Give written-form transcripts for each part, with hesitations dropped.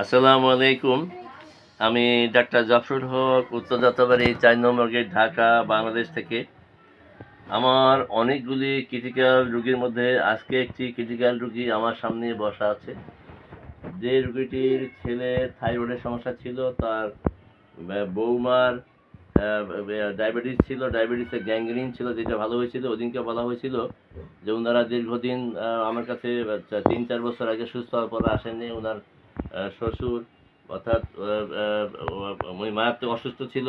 আসসালামু আলাইকুম। আমি ডাক্তার জাফরুল হক, উত্তর যাত্রাবাড়ি ৪ নম্বর গেট, ঢাকা, বাংলাদেশ থেকে। আমার অনেকগুলি ক্রিটিক্যাল রোগীর মধ্যে আজকে একটি ক্রিটিক্যাল রোগী আমার সামনে বসা আছে। যে রোগীটির ছেলের থাইরয়েডের সমস্যা ছিল, তার বৌমার ডায়াবেটিস ছিল, ডায়াবেটিসের গ্যাংগ্রিন ছিল, যেটা ভালো হয়েছিল। ওদিনকে বলা হয়েছিল যে ওনারা দীর্ঘদিন আমার কাছে ৩-৪ বছর আগে সুস্থ হওয়ার পর আসেননি। ওনার শ্বশুর অর্থাৎ মারাত্মক অসুস্থ ছিল,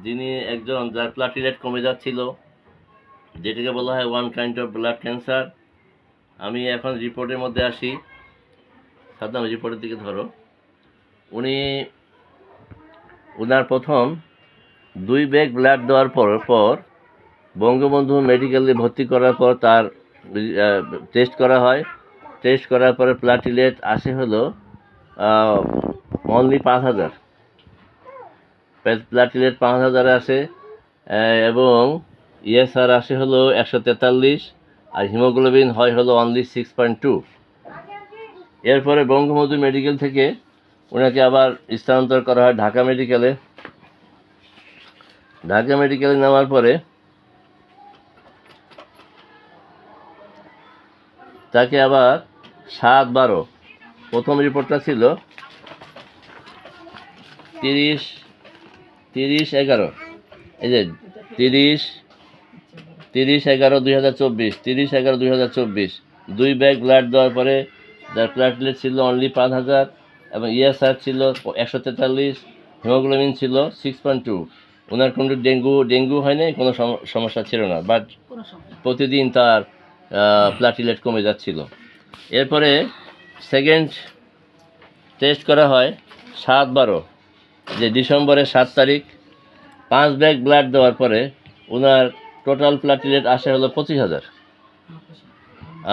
যিনি একজন যার প্লাটিলেট কমে যাচ্ছিল, যেটাকে বলা হয় one kind of blood cancer. আমি এখন রিপোর্টের মধ্যে আসি। সাদ্দাম, রিপোর্টের দিকে ধরো। ওনার প্রথম 2 ব্যাগ ব্লাড দেওয়ার পর বঙ্গবন্ধু মেডিকেলে ভর্তি করার পর তার টেস্ট করা হয়। টেস্ট করার পরে প্লাটিলেট আসে হলো অনলি 5000। প্লাটিলেট 5000 আসে, এবং ইএসআর আসে হলো 143, আর হিমোগ্লোবিন হয় হলো অনলি 6.2। এরপরে বঙ্গবন্ধু মেডিকেল থেকে ওনাকে আবার স্থানান্তর করা হয় ঢাকা মেডিকেলে। ঢাকা মেডিকেলে নেওয়ার পরে তাকে আবার 7-12, প্রথম রিপোর্টটা ছিল 30-11, এই যে 30-11-2024, 30-11-2024, 2 ব্যাগ ব্লাড দেওয়ার পরে যার প্লাটলেট ছিল অনলি 5000, এবং ইএসআর ছিল 143, হিমোগ্লোবিন ছিল 6.2। ওনার কোনো ডেঙ্গু হয়নি, কোনো সমস্যা ছিল না, বাট প্রতিদিন তার প্লাটিলেট কমে যাচ্ছিল। এরপরে সেকেন্ড টেস্ট করা হয় 7-12, যে ডিসেম্বরের 7 তারিখ। 5 ব্যাগ ব্লাড দেওয়ার পরে ওনার টোটাল প্লাটিলেট আসে হলো 25000,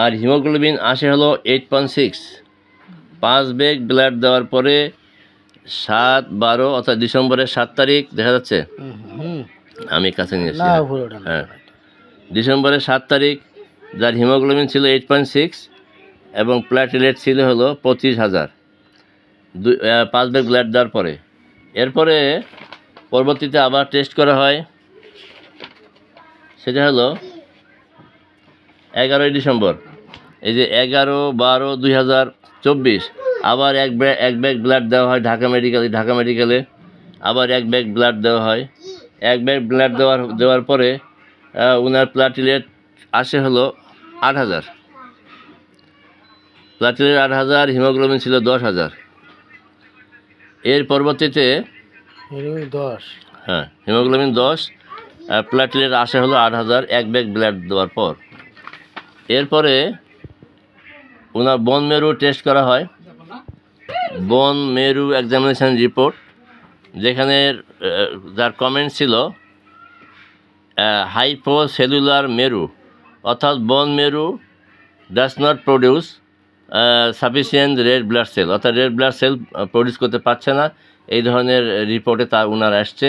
আর হিমোগ্লোবিন আসে হলো 8.6। 5 ব্যাগ ব্লাড দেওয়ার পরে 7-12 অর্থাৎ ডিসেম্বরের 7 তারিখ, দেখা যাচ্ছে, আমি কাছে নিয়ে এসেছি, হ্যাঁ, ডিসেম্বরের 7 তারিখ যার হিমোগ্লোবিন ছিল 8.6 এবং প্লাটিলেট ছিল হলো 25000, 5 ব্যাগ ব্লাড দেওয়ার পরে। এরপরে পরবর্তীতে আবার টেস্ট করা হয়, সেটা হলো 11 ডিসেম্বর। এই যে 11-12-2024 আবার এক ব্যাগ ব্লাড দেওয়া হয় ঢাকা মেডিকেলে। আবার 1 ব্যাগ ব্লাড দেওয়া হয়। 1 ব্যাগ ব্লাড দেওয়ার পরে ওনার প্লাটিলেট আসে হলো 8000, প্লাটিলেট 8000, হিমোগ্লোবিন ছিল 10000। এর পরবর্তীতে হিমোগ্লোবিন 10, প্লাটিলেট আসে হলো 8000 1 ব্যাগ ব্লাড দেওয়ার পর। এরপরে ওনার বোন মেরু টেস্ট করা হয়, বোন মেরু এক্সামিনেশন রিপোর্ট, যেখানে যার কমেন্ট ছিল হাইপোসেলুলার মেরু, অর্থাৎ বোন মেরু does not produce sufficient red blood cell, অর্থাৎ রেড ব্লাড সেল প্রডিউস করতে পারছে না, এই ধরনের রিপোর্টে ওনার আসছে।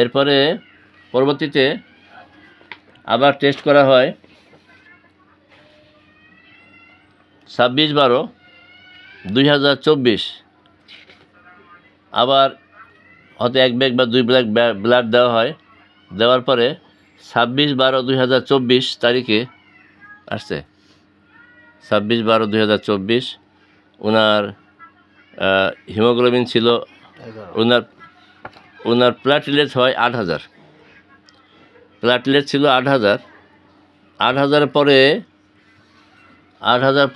এরপরে পরবর্তীতে আবার টেস্ট করা হয় 26-12-2024, আবার হয়তো 1 ব্যাগ বা 2 ব্যাগ ব্লাড দেওয়া হয়। দেওয়ার পরে 26-12-2024 তারিখে আসছে, 26-12-2024 ওনার হিমোগ্লোবিন ছিল, ওনার প্লাটিলেট হয় 8000, প্লাটিলেট ছিল 8000। 8000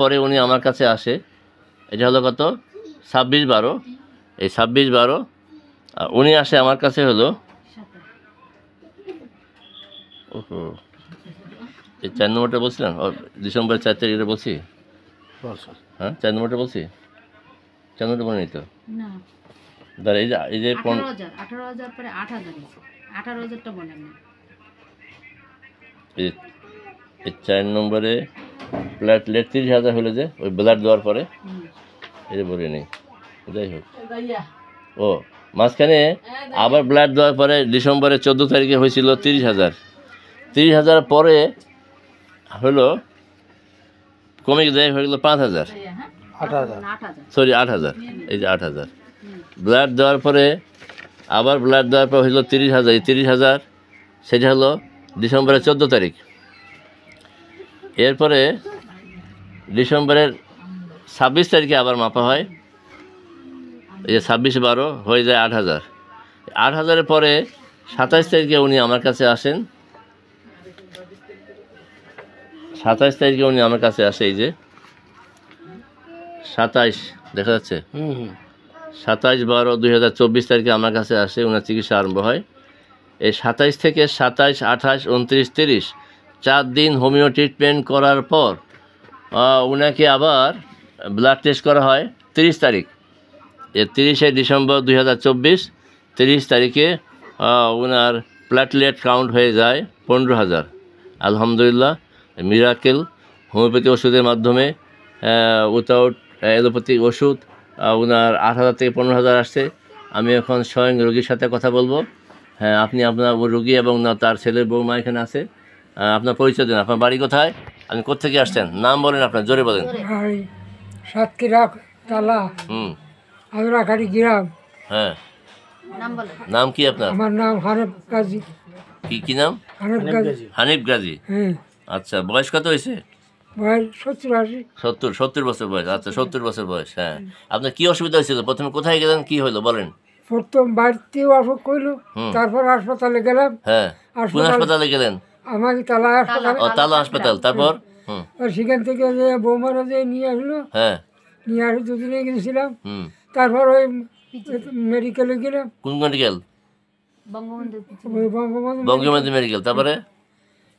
পরে উনি আমার কাছে আসে। এটা হলো কত, 26-12, এই 26-12 উনি আসে আমার কাছে হলো, এই 4 নম্বরটা বলছিলাম, ডিসেম্বর 4 তারিখে বলছি, হ্যাঁ 4 নম্বরটা বলছি, 4 নম্বরটা বলে নিত, এই যে 18,000 পরে 8,000টা বলেন না, এই 4 নম্বরে প্লাটলেট 30,000 হলো, যে ওই ব্লাড দেওয়ার পরে, এই যে বলে নেই, যাই হোক। ও মাঝখানে আবার ব্লাড দেওয়ার পরে ডিসেম্বরের 14 তারিখে হয়েছিল 30,000। 30,000 পরে হলো কমে যায়, হয়ে গেলো 5000। 8,000 সরি 8,000, এই যে 8,000 ব্লাড দেওয়ার পরে আবার ব্লাড দেওয়ার পর হলো 30,000। এই 30,000 সেটা হলো ডিসেম্বরের 14 তারিখ। এরপরে ডিসেম্বরের 26 তারিখে আবার মাপা হয়, এই যে 26-12 হয়ে যায় 8,000। 8,000-এর পরে 27 তারিখে উনি আমার কাছে আসেন। 27 তারিখে উনি আমার কাছে আসে, এই যে 27 দেখা যাচ্ছে, 27-12-2024 তারিখে আমার কাছে আসে, ওনার চিকিৎসা আরম্ভ হয়। এই 27 থেকে 27, 28, 29, 30 4 দিন হোমিও ট্রিটমেন্ট করার পর ওনাকে আবার ব্লাড টেস্ট করা হয় 30 তারিখ। এই 30শে ডিসেম্বর 2024, 30 তারিখে ওনার প্ল্যাটলেট কাউন্ট হয়ে যায় 15,000। আলহামদুলিল্লাহ, মিরাকেল। হোমিওপ্যাথি ওষুধের মাধ্যমে উইথাউট অ্যালোপ্যাথিক ওষুধ ওনার 8,000 থেকে 15,000 আসছে। আমি এখন স্বয়ং রোগীর সাথে কথা বলবো। হ্যাঁ, আপনি আপনার রোগী এবং না তার ছেলের বৌমা এখানে আছে। আপনার পরিচয় দেন, আপনার বাড়ি কোথায়, আপনি কোত্থেকে আসছেন, নাম বলেন আপনার, জোরে বলেন। সাতক্ষীরা তালা আজরাখাড়ি গ্রাম। হ্যাঁ, নাম বলেন। নাম কি আপনার? আমার নাম হানিফ গাজী। কি নাম? হানিফ গাজী। হানিফ গাজী। হ্যাঁ, আচ্ছা, বয়স কত হয়েছে? বয়স 70-80। 70 বছর বয়স। আচ্ছা, 70 বছর বয়স। হ্যাঁ, আপনার কি অসুবিধা হয়েছিল? প্রথমে কোথায় গেলেন, কি হলো বলেন। প্রথম বাড়িতেও অসুখ করলো, তারপর হাসপাতালে গেলাম। হ্যাঁ, কোন হাসপাতালে গেলেন? আমাকে তালা হাসপাতালে। ও, তালা হাসপাতাল। তারপর? আর সেখান থেকে যে বৌমারা যে নিয়ে আসলো, হ্যাঁ, নিয়ে আসে দুদিনে গেছিলাম। হুম। তারপর ওই মেডিকেলে গেলাম, কোন মেডিকেল? বঙ্গবন্ধু ওই বঙ্গবন্ধু বঙ্গবন্ধু মেডিকেল। তারপরে?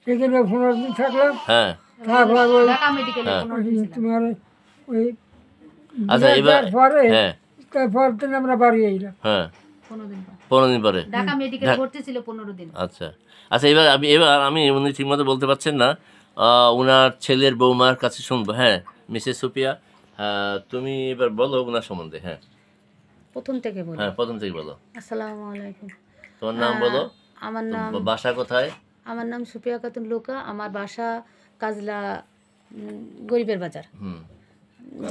সেখানে 15 দিন থাকলাম। হ্যাঁ, তারপর ওই ঢাকা মেডিকেলে 15 দিন ছিলাম। তোমার ওই আচ্ছা, এবার পরে হ্যাঁ, তারপর দিন আমরা বাড়ি এলাম। হ্যাঁ, 15 দিন পর 15 দিন পরে। ঢাকা মেডিকেলে ভর্তি ছিল 15 দিন। আচ্ছা আচ্ছা, এবার আমি উনি ঠিকমতো বলতে পারছেন না, ওনার ছেলের বৌমার কাছে শুনবো। হ্যাঁ, মিসেস সুপিয়া, তুমি এবার বলো ওনার সম্বন্ধে। হ্যাঁ, প্রথম থেকে বলি। হ্যাঁ, প্রথম থেকে বলো। আসসালামু আলাইকুম। তোমার নাম বলো, আমার নাম বাসা কোথায়? আমার নাম সুপিয়া খাতুন লোকা। আমার বাসা কাজলা, গরিবের বাজার, হুম,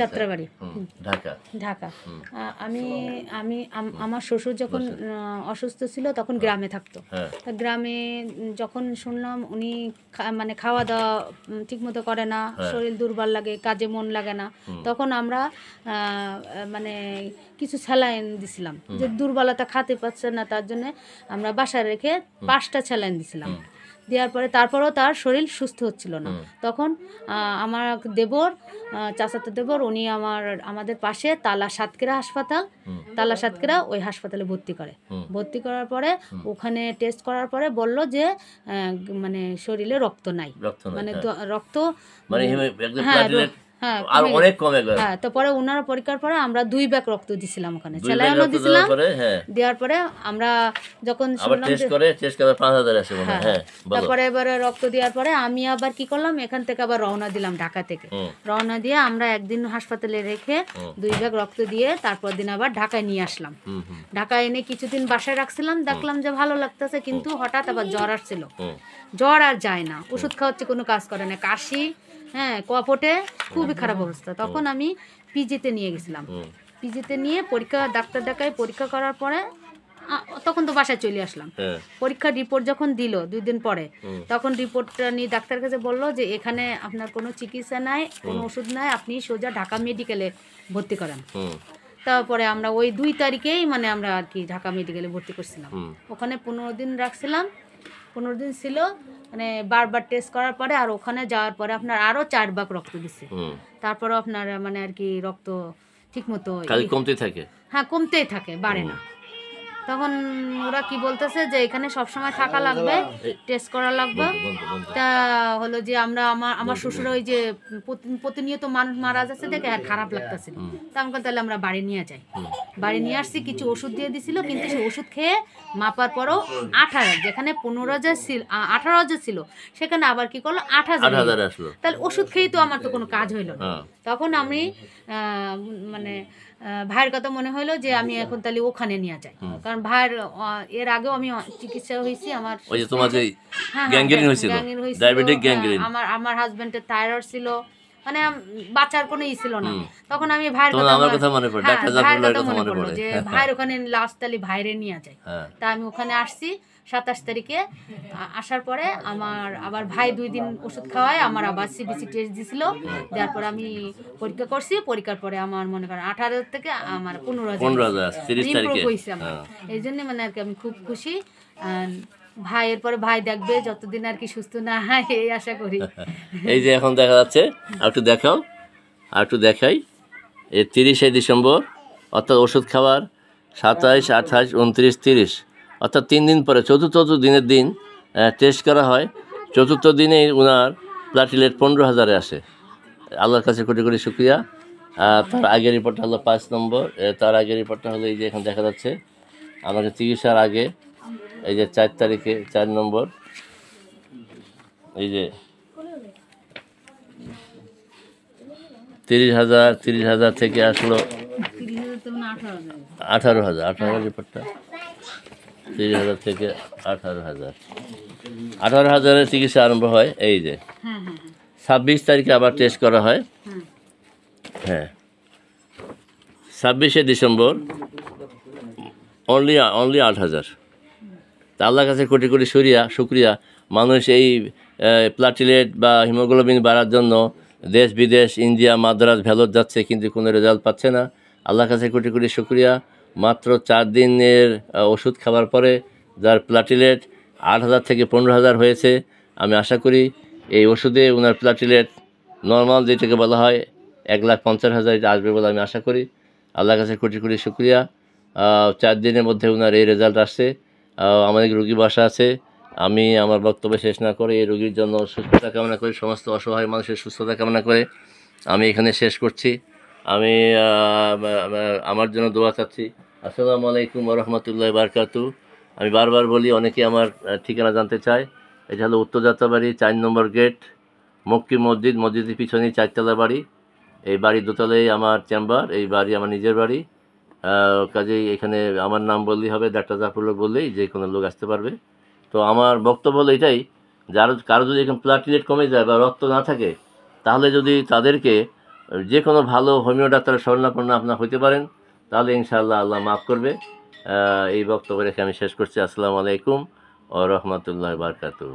যাত্রাবাড়ি, ঢাকা। ঢাকা। আমি আমি আমার শ্বশুর যখন অসুস্থ ছিল তখন গ্রামে থাকতো। হ্যাঁ, তা গ্রামে যখন শুনলাম উনি মানে খাওয়া দাওয়া ঠিকমতো করে না, শরীর দুর্বল লাগে, কাজে মন লাগে না, তখন আমরা মানে কিছু স্যালাইন দিছিলাম, যে দুর্বলতা খাতে পাচ্ছে না তার জন্য আমরা বাসায় রেখে 5টা স্যালাইন দিছিলাম। দেওয়ার পরে তারপরেও তার শরীর সুস্থ হচ্ছিল না। তখন আমার দেবর, চাচাতো দেবর, উনি আমাদের পাশে তালা সাতক্ষীরা হাসপাতাল, তালা সাতক্ষীরা ওই হাসপাতালে ভর্তি করে। ভর্তি করার পরে ওখানে টেস্ট করার পরে বলল যে মানে শরীরে রক্ত নাই, মানে রক্ত হ্যাঁ আর অনেক কমে গেল। হ্যাঁ, তারপরে ওনারা পরীক্ষার পরে আমরা 2 ব্যাগ রক্ত দিছিলাম, ওখানে স্যালাইনও দিছিলাম। দেওয়ার পরে আমরা যখন শুনলাম যে টেস্ট করে 5,000 আসে মনে হয়। হ্যাঁ, তারপরে এবারে রক্ত দেওয়ার পরে আমি আবার কি করলাম, এখান থেকে আবার রওনা দিলাম ঢাকা থেকে। রওনা দিয়ে আমরা একদিন হাসপাতালে রেখে 2 ব্যাগ রক্ত দিয়ে তারপর দিন আবার ঢাকায় নিয়ে আসলাম। ঢাকায় এনে কিছুদিন বাসায় রাখছিলাম, দেখলাম যে ভালো লাগতেছে, কিন্তু হঠাৎ আবার জ্বর আসছিল। জ্বর আর যায় না, ওষুধ খাওয়াচ্ছে কোনো কাজ করে না, কাশি, হ্যাঁ, কপটে, খুবই খারাপ অবস্থা। তখন আমি পিজিতে নিয়ে গেছিলাম। পিজিতে নিয়ে ডাক্তার দেখায় পরীক্ষা করার পরে তখন তো বাসায় চলে আসলাম। পরীক্ষার রিপোর্ট যখন দিল 2 দিন পরে, তখন রিপোর্টটা নিয়ে ডাক্তার কাছে বললো যে এখানে আপনার কোনো চিকিৎসা নাই, কোনো ওষুধ নাই, আপনি সোজা ঢাকা মেডিকেলে ভর্তি করেন। তারপরে আমরা ওই 2 তারিখেই মানে আমরা আর কি ঢাকা মেডিকেলে ভর্তি করছিলাম। ওখানে 15 দিন রাখছিলাম। 15 দিন ছিল, মানে বারবার টেস্ট করার পরে আর ওখানে যাওয়ার পরে আপনার আরও 4 ভাগ রক্ত দিচ্ছে। তারপরে আপনার মানে আর কি রক্ত ঠিক মতো কমতেই থাকে। হ্যাঁ, কমতেই থাকে, বাড়ে না। তখন ওরা কি বলতেছে যে এখানে সবসময় থাকা লাগবে, টেস্ট করা লাগবে। তা হলো যে আমার শ্বশুর ওই যে প্রতিনিয়ত মানুষ মারা যাচ্ছে দেখে আর খারাপ লাগতেছিল। তা আমাকে তাহলে আমরা বাড়ি নিয়ে যাই। বাড়ি নিয়ে আসছি, কিছু ওষুধ দিয়ে দিছিল, কিন্তু সেই ওষুধ খেয়ে মাপার পরও 18, যেখানে 15,000 ছিল, 18,000 ছিল, সেখানে আবার কি করলো 8,000 আসলো। তাহলে ওষুধ খেয়েই তো আমার তো কোনো কাজ হইল না। তখন আমি মানে ভাইয়ের কথা মনে হলো যে আমি এখন তাহলে ওখানে নিয়ে যাই, কারণ ভাইয়ের এর আগেও আমি চিকিৎসা হয়েছি। আমার ওই যে তোমার যে গ্যাংগ্রিন হয়েছিল, ডায়াবেটিক গ্যাংগ্রিন, আমার হাজবেন্ডের থাইরয়েড ছিল, মানে বাঁচার কোনো ই ছিল না। তখন আমি ভাইয়ের তখন কথা আমার কথা মনে পড়ে, হ্যাঁ, ডাক্তার ভাইয়ের জাফরুল্লাহর কথা কথা মনে মনে পড়লো পড়ে। যে ভাইয়ের ওখানে লাস্ট তালি ভাইরে নিয়ে যায়। হ্যাঁ তা আমি ওখানে আসছি 27 তারিখে। আসার পরে আমার আবার ভাই 2 দিন ওষুধ খাওয়ায়, আমার আবার সিবিসি টেস্ট দিছিল, দেওয়ার পরে আমি পরীক্ষা করছি। পরীক্ষার পরে আমার মনে করেন 18 থেকে আমার 15,000 30 ইমপ্রুভ তারিখে। হয়েছে আমার। এই জন্য মানে আর কি আমি খুব খুশি। ভাইয়ের পরে ভাই দেখবে যতদিন আর কি সুস্থ না হয়, এই আশা করি। এই যে এখন দেখা যাচ্ছে, আর একটু দেখাও, আর একটু দেখাই। এই 30শে ডিসেম্বর অর্থাৎ ওষুধ খাওয়ার 27, 28, 29, 30 অর্থাৎ 3 দিন পরে চতুর্থ দিনের দিন টেস্ট করা হয়। চতুর্থ দিনেই ওনার প্লাটিলেট 15,000-এ আসে। আল্লাহর কাছে কোটি কোটি শুক্রিয়া। তার আগের রিপোর্টটা হলো 5 নম্বর। তার আগের রিপোর্টটা হলো এই যে এখন দেখা যাচ্ছে আমাকে চিকিৎসার আগে, এই যে 4 তারিখে 4 নম্বর, এই যে 30,000 থেকে আসলো 18,000 রিপোর্টটা। 30,000 থেকে 18,000 চিকিৎসা আরম্ভ হয়। এই যে 26 তারিখে আবার টেস্ট করা হয়। হ্যাঁ, 26শে ডিসেম্বর অনলি 8,000। তা আল্লাহর কাছে কোটি কোটি শুক্রিয়া। মানুষ এই প্লাটিলেট বা হিমোগ্লোবিন বাড়ার জন্য দেশ বিদেশ, ইন্ডিয়া, মাদ্রাজ, ভেলোর যাচ্ছে, কিন্তু কোনো রেজাল্ট পাচ্ছে না। আল্লাহর কাছে কোটি কোটি শুক্রিয়া। মাত্র 4 দিনের ওষুধ খাওয়ার পরে যার প্লাটিলেট 8,000 থেকে 15,000 হয়েছে। আমি আশা করি এই ওষুধে ওনার প্লাটিলেট নর্মাল যেটাকে বলা হয় 1,50,000 আসবে বলে আমি আশা করি। আল্লাহর কাছে কোটি কোটি শুক্রিয়া। 4 দিনের মধ্যে ওনার এই রেজাল্ট আসছে। আমাদের রুগী বাসা আছে। আমি আমার বক্তব্য শেষ না করে এই রোগীর জন্য সুস্থতা কামনা করি, সমস্ত অসহায় মানুষের সুস্থতা কামনা করে আমি এখানে শেষ করছি। আমি আমার জন্য দোয়া চাচ্ছি। আসসালামু আলাইকুম ওয়া রাহমাতুল্লাহি ওয়া বারাকাতুহু। আমি বারবার বলি, অনেকে আমার ঠিকানা জানতে চায়। এটা হলো উত্তর যাত্রাবাড়ি 4 নম্বর গেট, মক্কি মসজিদের পিছনেই 4তলা বাড়ি। এই বাড়ির দোতলায় আমার চেম্বার, এই বাড়ি আমার নিজের বাড়ি। কাজেই এখানে আমার নাম বললেই হবে, ডাক্তার জাফরুল্লাহ বললেই যে কোনো লোক আসতে পারবে। তো আমার বক্তব্য হলো এটাই, কারো যদি এখানে প্লাটিলেট কমে যায় বা রক্ত না থাকে, তাহলে যদি তাদেরকে যে কোনো ভালো হোমিও ডাক্তারের শরণাপন্ন আপনার হতে পারেন, তাহলে ইনশাআল্লাহ আল্লাহ মাফ করবে। এই বক্তব্য রেখে আমি শেষ করছি। আসসালামু আলাইকুম ওয়া রাহমাতুল্লাহি ওয়া বারাকাতুহু।